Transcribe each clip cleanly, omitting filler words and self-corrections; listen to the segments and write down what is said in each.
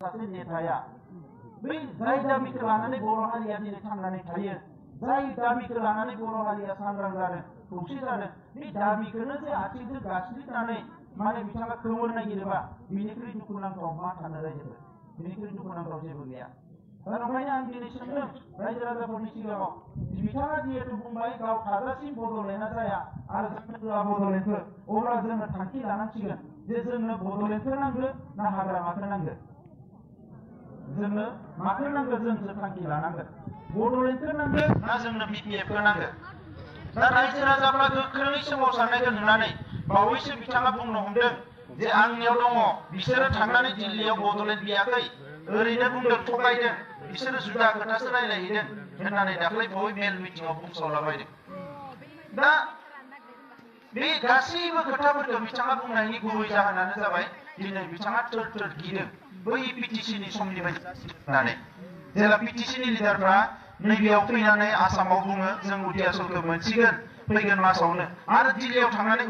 सासे नेताया बै जाय दाबिखौ लानानै बर' हारिया दिनै थांनानै थायो, जाय दाबिखौ लानानै बर' हारिया सांग्रां जादों, खौसे जादों, बे दाबिखौनो जे आथिंजों गास्लिनानै माने बिथाङा खोमोरनो नागिरोबा बिनिख्रुइ दुखुनांथाव मा थानो रायजोफोर, बिनिख्रुइ दुखुनांथाव जेबो गैया। दा नंखायनो आं दिनै सोंदों रायजो राजाफोरनि सिगाङाव, बिथाङा जिहेतु बुंबाय गाव थाजासिम बड'लेण्डआ जाया आरो जोंनो होआ बड'लेण्डखौ, अब्ला जोङो थांखि लानांसिगोन जे जोंनो बड'लेण्डखौ नांगौ ना हाग्रामाखौ नांगौ? जोंनो माखौ नांगौ जोंसो थांखि लानांगोन। बड'लेण्डखौ नांगौ ना जोंनो बिपिएफखौ नांगौ? दा रायजो राजाफ्रा गोख्रोङै सोमावसारनायखौ नुनानै बावैसो बिथाङा बुंनो हमदों जे आंनियाव दङ, बिसोरो थांनानै दिल्लीयाव बड'लेण्ड बियाखै, ओरैनो बुंदों, थगायदों, बिसोरो जुदा खोथासो रायलायहैदों होननानै दाख्लै बय मेल मिटिङाव बुंसावलाबायदों। दा बे गासैबो खोथाफोरखौ बिथाङा बुंनायनि गुबै जाहोनानो जाबाय दिनै बिथाङा थोर थोर गिदों बै पिटिसिनि समनि बायदि होननानै। जेला पिटिसिनि लिडारफ्रा नैबेयाव फैनानै आसामाव बुङो जों उदियासलखौ मोनसिगोन फैगोन मासावनो, आरो दिल्लीयाव थांनानै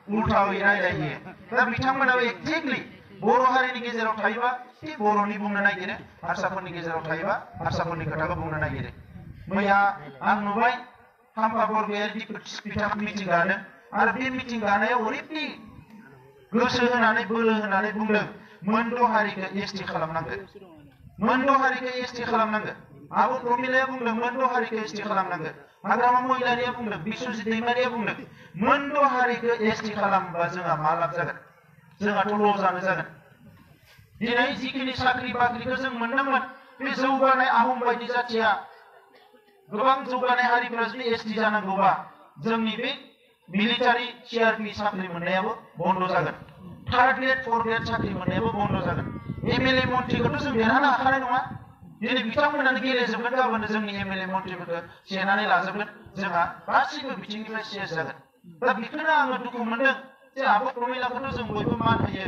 उल्थायै रायलायहैयो। दा बिथांमोनाबो एक्जेक्टलि बर' हारिनि गेजेराव थायोबा बर'नि बुंनो नागिरो, हारसाफोरनि गेजेराव थायोबा हारसाफोरनि खोथाखौ बुंनो नागिरो। मैया आं नुबाय खाम्फा बरगयारि बिथाङा मिटिं लादों, आरो बे मिटिं लानायाव ओरैबायदि गोसो होनानै बोलो होनानै बुंदों मोनद' हारिखौ एसटि खालामनांगोन, मोनद' हारिखौ एसटि खालामनांगोन। आब' प्रमिलाया बुंदों मोनद' हारिखौ एसटि खालामनांगोन, हाग्रामा महिलारिया बुंदों, बिश्वजित दैमारिया बुंदों मोनद' हारिखौ एसटि खालामोबा जोंहा मा लाब जागोन? जोंहाथ' लजानो जागोन। दिनै जिखिनि साख्रि बाख्रिखौ जों मोनदोंमोन, बे जौगानाय आहम बायदि जाथिया गोबां जौगानाय हारिफोरा जुदि एसटि जानांगौबा जोंनि बे मिलिटारि सिआरपि साख्रि मोननायाबो बन्द जागोन, थार्ड ग्रेड फर्थ ग्रेड साख्रि मोननायाबो बन्द जागोन। एमएलए मन्थ्रिखौथ' जों देरहानो हाखानाय नङा, दिनै बिथांमोनानो गेलेजोबगोन, गाबोन जोंनि एमएलए मन्थ्रिफोरखौ सेनानै लाजोबगोन, जोंहा गासिबो बिथिंनिफ्राय सेस जागोन। दा बेखौनो आङो दुखु मोनदों जे आब' प्रमिलाखौथ' जों बयबो मान होयो,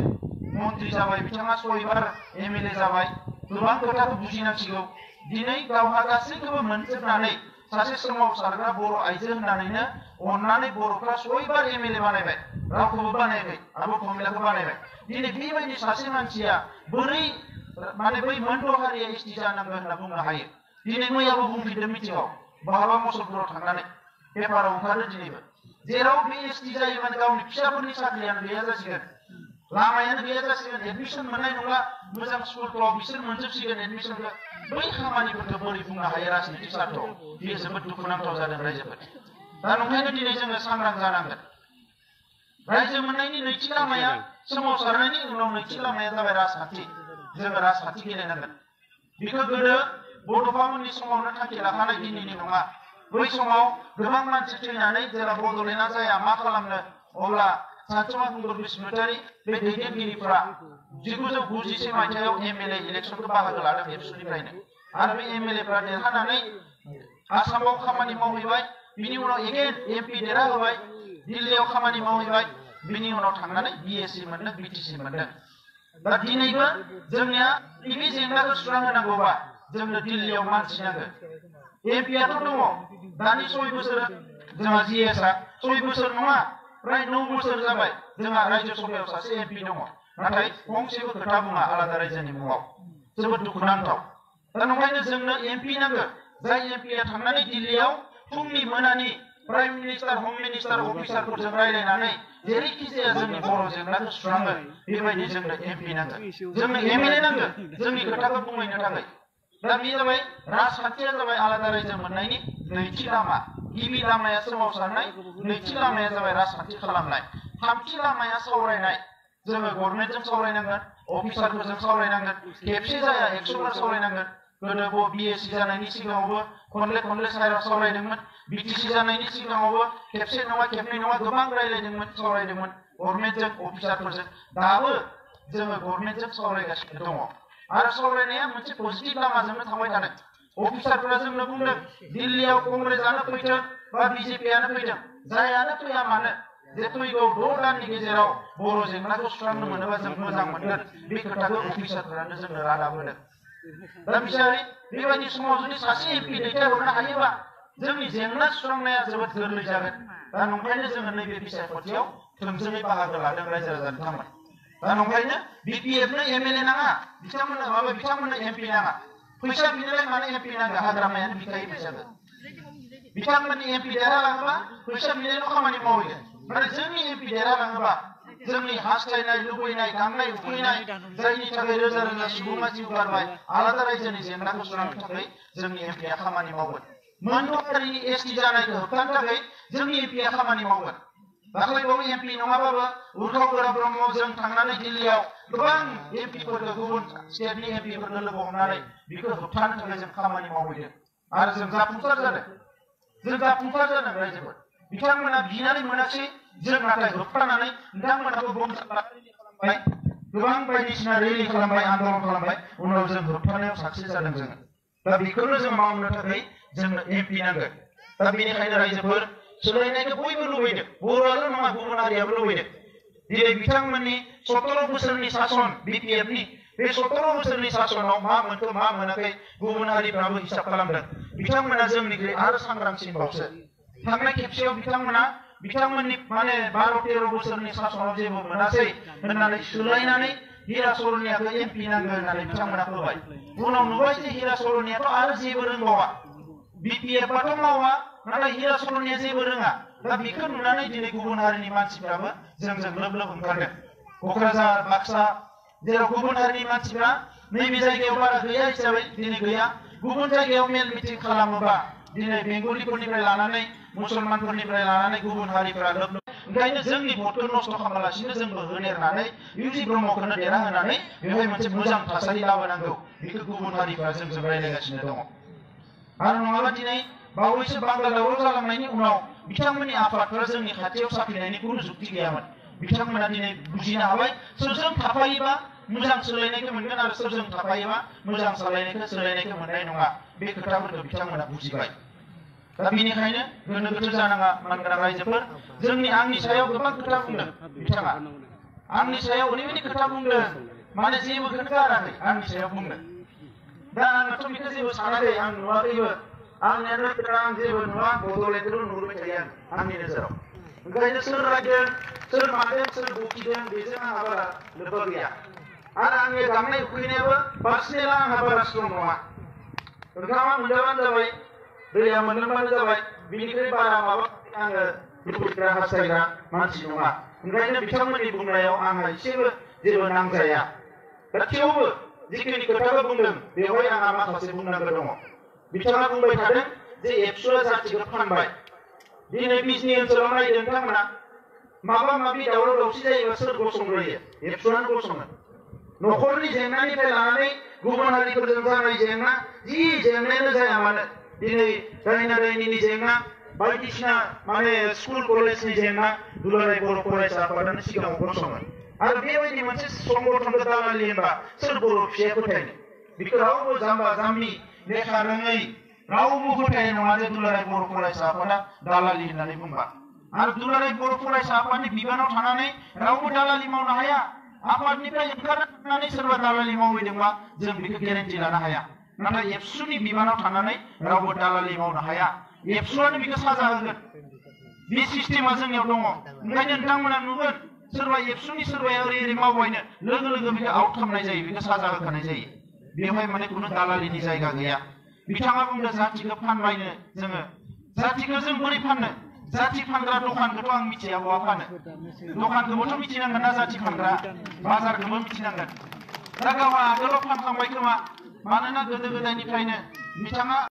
मन्थ्रि जाबाय, बिथाङा 6 बार एमएलए जाबाय, गोबां खोथाखौ बुजिनांसिगौ। दिनै गावहा गासैखौबो मोनजोबनानै सासे सोमावसारग्रा बर' आइजो होननानैनो अननानै बर'फ्रा 6 बार एमएलए बानायबाय, रावखौबो बानायाखै, आब' प्रमिलाखौ बानायबाय। दिनै बेबायदि सासे मानसिया बोरै माने बै मोनद' हारिया एसटि जानांगौ होनना बुंनो हायो? दिनै मैयाबो बुंफिनदों मिटिङाव, बहाबा मसलपुराव थांनानै पेपाराव ओंखारो दिनैबो, जेराव बे एसटि जायोबानो गावनि फिसाफोरनि साख्रियानो गैया जासिगोन, लामायानो गैया जासिगोन, एडमिसन मोननाय नंला, मोजां स्कुलफ्राव बिसोर मोनजोबसिगोन एडमिसनखौ। बै खामानिफोरखौ बोरै बुंनो हायो राजनितिक सार्थआव? बेयो जोबोद दुखुनांथाव जादों रायजोफोर। दा नंखायनो दिनै जोङो सांग्रां जानांगोन। रायजो मोननायनि नैथि लामाया, सोमावसारनायनि उनाव नैथि लामाया जाबाय राजखान्थि। जोङो राजखान्थि गेलेनांगोन। बेखौ गोदो बड'फामोननि समावनो थांखि लाखानाय दिनैनि नङा। बै समाव गोबां मानसि थैनानै जेला बड'लेण्डआ जाया मा खालामनो, अब्ला सानसुमा खुंगुर बसुमतारी बे दैदेनगिरिफ्रा 1990 मायथाइयाव एमएलए इलेक्सनखौ बाहागो लादों एबसुनिफ्रायनो, आरो बे एमएलएफ्रा देरहानानै आसामाव खामानि मावहैबाय, बिनि उनाव एगेन एमपि देरहाहोबाय, दिल्लीयाव खामानि मावहैबाय, बिनि उनाव थांनानै बिएससि मोनदों, बिटिसि मोनदों। दा दिनैबो जोंनिया बे जेंनाखौ सुस्रांहोनांगौबा जोंनो दिल्लीयाव मानसि नांगौ। एमपिआथ' दङ, दानि 6 बोसोर जोंहा जिएसआ 6 बोसोर नङा, प्राय 9 बोसोर जाबाय जोंहा रायजो सभायाव सासे एमपि दङ, नाथाय फंसेबो खोथा बुङा आलादा रायजोनि मुङाव। जोबोद दुखुनांथाव। दा नंखायनो जोंनो एमपि नांगौ, जाय एमपिआ थांनानै दिल्लीयाव फुंनि मोनानि प्राइम मिनिस्टार, हम मिनिस्टार अफिसारफोरजों रायलायनानै जेरैखि जाया जोंनि बर' जेंनाखौ सुस्राङो, बेबायदि जोंनो एमपि नांगौ, जोंनो एमएलए नांगौ जोंनि खोथाखौ बुंहैनो थाखाय। दा बे जाबाय राजखान्थिया जाबाय आलादा रायजो मोननायनि नैथि लामा। गिबि लामाया सोमावसारनाय, नैथि लामाया जाबाय राजखान्थि खालामनाय, थामथि लामाया सावरायनाय। जोङो गभर्नमेन्टजों सावरायनांगोन, अफिसारफोरजों सावरायनांगोन, खेबसे जाया 100 बार सावरायनांगोन। गोदो बिएससि जानायनि सिगाङावबो खनले सावरायदोंमोन, बिटिसि जानायनि सिगाङावबो खेबसे नङा खेबनै नङा गोबां रायलायदोंमोन, सावरायदोंमोन गभर्नमेन्टजों, अफिसारफोरजों। दाबो जोङो गभर्नमेन्टजों सावरायगासिनो दङ, आरो सावरायनाया मोनसे पजिटिभ लामाजोंनो थांबाय थादों। अफिसारफोरा जोंनो बुंदों दिल्लीयाव कंग्रेसआनो फैथों बा बिजेपिआनो फैथों, जायानो फैया मानो, जे फैगौ 6 दाननि गेजेराव बर' जेंनाखौ सुस्रांनो मोनोबा जों मोजां मोनगोन। बे खोथाखौ अफिसारफोरानो जोंनो रादाब होदों। दा बिसारि बेबायदि समाव जुदि सासे एमपि दैथायहरनो हायोबा जोंनि जेंना सुस्रांनाया जोबोद गोरलै जागोन। दा नंखायनो जोङो नैबे बिसायख'थियाव थोंजोङै बाहागो लादों रायजो राजा बिथांमोन। दा नंखायनो BPF नो MLA नाङा बिथांमोननो MP नाङा फैसा बिनोलाय मानो MP नांगौ हाग्रामायानो बिखायो फैसाखौ बिथांमोननि MP देरहालाङोबा फैसा बिनायल' खामानि मावहैगोन नाथाय जोंनि MP देरहालाङोबा जोंनि हास्थायनाय लुबैनाय गांनाय उखैनाय जायनि थाखाय रोजा रोजा सुबुङा जिउ गारबाय आलादा रायजोनि जेंनाखौ सुस्रांनो थाखाय जोंनि MPआ खामानि मावगोन मोनद' हारिनि ST जानायखौ होबथानो थाखाय जोंनि MPआ खामानि मावगोन दाख्लैबावै MP नङाबाबो उर्खाव गोरा ब्रह्म जों थांनानै दिल्लीयाव गोबां MPफोरखौ गुबुन स्टेटनि MPफोरखौ लोगो हमनानै बेखौ होबथानो थाखाय जों खामानि मावहैदों आरो जों जाफुंसार जादों रायजोफोर बिथांमोना बिनानै मोनाखै जों नाथाय होबथानानै नोंथांमोनाबो खालामबाय गोबां बायदिसिना रेलि खालामबाय आन्दलन खालामबाय उनाव जों होबथानायाव साक्सेस जादों जों दा बेखौनो जों मावनो थाखाय जोंनो MP नांगोन दा बेनिखायनो रायजोफोर सोलायनायखौ बयबो लुबैदों बर'आल' नङा गुबुन हारियाबो लुबैदों दिनै बिथांमोननि 17 बोसोरनि सासन BPFनि बे 17 बोसोरनि सासनाव मा मोनखो मा मोनाखै गुबुन हारिफ्राबो हिसाब खालामदों बिथांमोना जोंनिख्रुइ आरो सांग्रांसिनबावसो थांनाय खेबसेयाव बिथांमोननि माने 12-13 बोसोरनि सासनाव जेबो मोनासै होननानै सोलायनानै हिरा सरनियाखौ MP नांगौ होननानै बिथांमोना होबाय उनाव नुबाय जे हिरा सरनियाथ' आरो जेबो रोंबावा BPFआथ' मावा नाथाय हिरा सरनिया जेबो रोङा दा बेखौ नुनानै दिनै गुबुन हारिनि मानसिफ्राबो जोंजों लोब लोब ओंखारदों क'क्राझार बाक्सा जेराव गुबुन हारिनि मानसिफ्रा नैबे जायगायाव बारा गैया हिसाबै दिनै गैया गुबुन जायगायाव मेल मिटिं खालामोबा दिनै बेंगलिफोरनिफ्राय लानानै मुसलमानफोरनिफ्राय लानानै गुबुन हारिफ्रा लोब लोब ओंखायनो जोंनि भटखौ नस्थ' खालामालासिनो जोंबो होनेरनानै UG ब्रह्मखौनो देरहाहोनानै बेवहाय मोनसे मोजां थासारि लाबोनांगौ बेखौ गुबुन हारिफ्रा जोंजों रायज्लायगासिनो दङ आरो नङाबा दिनै बावैसो बांला दावराव जालांनायनि उनाव बिथांमोननि आफादफोरा जोंनि खाथियाव साफैनायनि खुनु जुक्ति गैयामोन बिथांमोना दिनै बुजिनो हाबाय सोरजों थाफायोबा मोजां सोलायनायखौ मोनगोन आरो सोरजों थाफायोबा मोजां सोलायनायखौ मोननाय नङा बे खोथाफोरखौ बिथांमोना बुजिबाय दा बेनिखायनो गोनो गोथो जानाङा मानगोनां रायजोफोर आंनि सायाव गोबां खोथा बुंदों बिथाङा आंनि सायाव ओरैबायदि खोथा बुंदों माने जेबोखौनो गाराखै आंनि सायाव बुंदों दा आंथ' बेखौ जेबो सानाखै आं नुवाखैबो आंनियानो खोथा आं जेबो नुवा बड'लेण्डखौल' नुहुरबाय थायो आंनि नोजोराव ओंखायनो सोर रायदों सोर मादों सोर बखिदों बेजों आंहा बारा लोब्बा गैया आरो आंनि गांनाय उखैनायाबो पार्सनेला आंहा बारा स्ट्रं नङा ओंखामा मोनजाबानो जाबाय दैया मोनलोंबानो जाबाय बिनिख्रुइ बारा माबा आङो लुबैग्रा हास्थायग्रा मानसि नङा ओंखायनो बिथांमोननि बुंनायाव आंहा एसेबो जेबो नांजाया दा थेवबो जिखिनि खोथाखौ बुंदों बेवहाय आंहा माखासे बुंनांगौ दङ बिथाङा बुंबाय थादों जे एबसुआ जाथिखौ फानबाय दिनै बिजनि ओनसोलाव नायदों नोंथांमोना माबा माबि दावराव दावसि जायोबा सोर गसंग्रोयो एबसुआनो गसङो न'खरनि जेंनानिफ्राय लानानै गुबुन हारिफोरजों जानाय जेंना जि जेंनायानो जाया मानो दिनै दायना दायनिनि जेंना बायदिसिना माने स्कुल कलेजनि जेंना दुलाराय बर' फरायसा आफादानो सिगाङाव गसङो आरो बेबायदि मोनसे संगठनखौ दालालि होनबा सोर बर' फिसाया फोथायनो बेखौ रावबो जाम्बा जाम्बि लेखा रोङै रावबो फोथायनाय नङा जे दुलाराय बर' फरायसा आफादा दालालि होननानै बुंबा आरो दुलाराय बर' फरायसा आफादनि बिबानाव थानानै रावबो दालालि मावनो हाया आफादनिफ्राय ओंखारनानै सोरबा दालालि मावहैदोंबा जों बेखौ गेरेन्टि लानो हाया नाथाय एबसुनि बिबानाव थानानै रावबो दालालि मावनो हाया एबसुआनो बेखौ साजा होगोन बे सिस्टेमा जोंनियाव दङ ओंखायनो नोंथांमोना नुगोन सोरबा एबसुनि सोरबाया ओरै मावबायनो लोगो लोगो बेखौ आउट खालामनाय जायो बेखौ साजा होखानाय जायो बेवहाय माने खुनु दालालिनि जायगा गैया बिथाङा बुंदों जातिखौ फानबायनो जोङो जातिखौ जों बोरै फाननो जाति फानग्रा दखानखौथ' आं मिथिया बहा फानो दखानखौबोथ' मिथिनांगोन ना जाति फानग्रा बाजारखौबो मिथिनांगोन दा गावहा आगोलाव फानखांबाय खोमा मानोना गोदो गोदायनिफ्रायनो बिथाङा